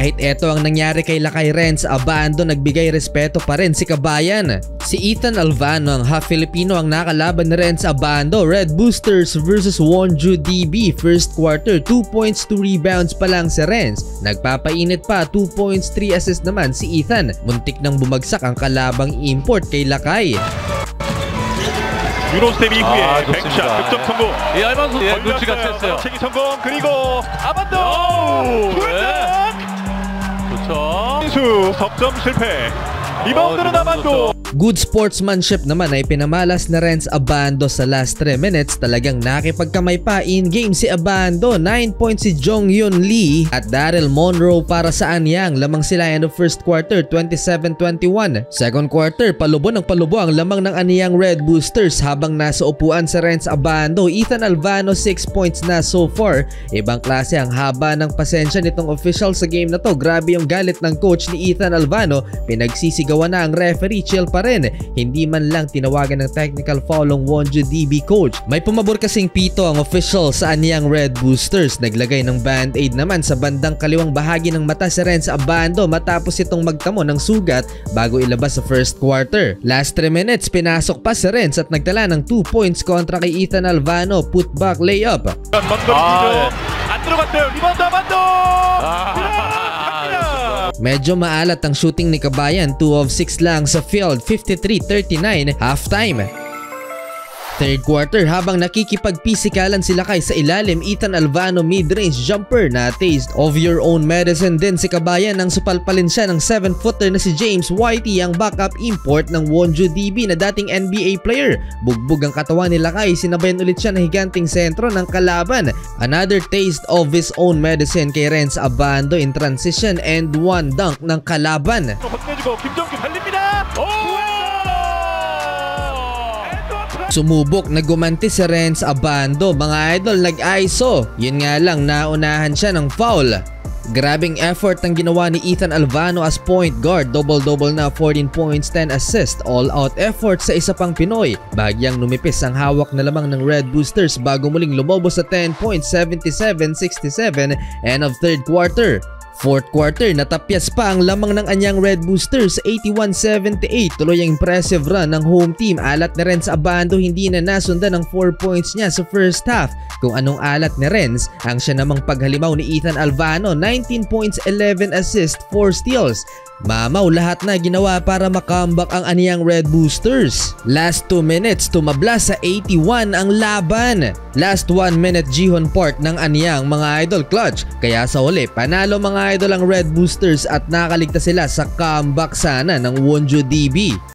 Kahit eto ang nangyari kay Lakay Renz Abando, nagbigay respeto pa rin si Kabayan. Si Ethan Alvano, ang half Filipino ang nakalaban ni Renz Abando. Red Boosters versus Wonju DB. First quarter, 2 points, 2 rebounds pa lang si Renz. Nagpapainit pa, 2 points, 3 assists naman si Ethan. Muntik nang bumagsak ang kalabang import kay Lakay. 유로스텝 이후에 백샷 득점 성공. 예, 알만소 눈치가 챘어요. 체기 성공. 그리고 아반도 투앤 좋죠. 수 석점 실패. 리바운드는 아반도. Good sportsmanship naman ay pinamalas na Renz Abando sa last 3 minutes. Talagang nakipagkamay pa in-game si Abando. 9 points si Jonghyun Lee at Daryl Monroe para sa Anyang. Lamang sila end of first quarter, 27-21. Second quarter, palubo ng palubo ang lamang ng Anyang Red Boosters habang nasa upuan sa Renz Abando. Ethan Alvano 6 points na so far. Ibang klase ang haba ng pasensya nitong official sa game na to. Grabe yung galit ng coach ni Ethan Alvano. Pinagsisigawan na ang referee, chill pa rin. Hindi man lang tinawagan ng technical foul ang Wonju DB coach. May pumabor kasing pito ang official sa Anyang Red Boosters. Naglagay ng band-aid naman sa bandang kaliwang bahagi ng mata si Renz Abando matapos itong magtamo ng sugat bago ilabas sa first quarter. Last 3 minutes, pinasok pa si Renz at nagtala ng 2 points kontra kay Ethan Alvano. Putback layup. 안 들어갔대요. 리바운드 아반도. Medyo maalat ang shooting ni Kabayan, 2 of 6 lang sa field, 53-39 halftime. Third quarter, habang nakikipagpisikalan sila kay sa ilalim, Ethan Alvano mid-range jumper na taste of your own medicine din si Kabayan nang supalpalin siya ng 7-footer na si James Whitey, ang backup import ng Wonju DB na dating NBA player. Bugbog ang katawan ni Lakay, sinabayan ulit siya na higanting sentro ng kalaban. Another taste of his own medicine kay Renz Abando in transition and one dunk ng kalaban. 김정규 달립니다. Sumubok na gumanti si Renz Abando. Mga idol, nag-ISO. Yun nga lang, naunahan siya ng foul. Grabing effort ang ginawa ni Ethan Alvano as point guard. Double-double na, 14 points, 10 assists. All-out effort sa isa pang Pinoy. Bagyang numipis ang hawak na lamang ng Red Boosters bago muling lumobo sa 10 points, 77-67, end of third quarter. Fourth quarter, natapyas pa ang lamang ng Anyang Red Boosters, 81-78. Tuloy ang impressive run ng home team. Alat ni Renz Abando, hindi na nasundan ng 4 points niya sa first half. Kung anong alat ni Renz, ang siya namang paghalimaw ni Ethan Alvano, 19 points, 11 assists, 4 steals. Mamaw, lahat na ginawa para makambak ang Anyang Red Boosters. Last 2 minutes, tumabla sa 81 ang laban. Last 1 minute Jihon Park ng Anyang, mga idol, clutch. Kaya sa uli, panalo mga idol ang Red Boosters at nakaligtas sila sa comeback sana ng Wonju DB.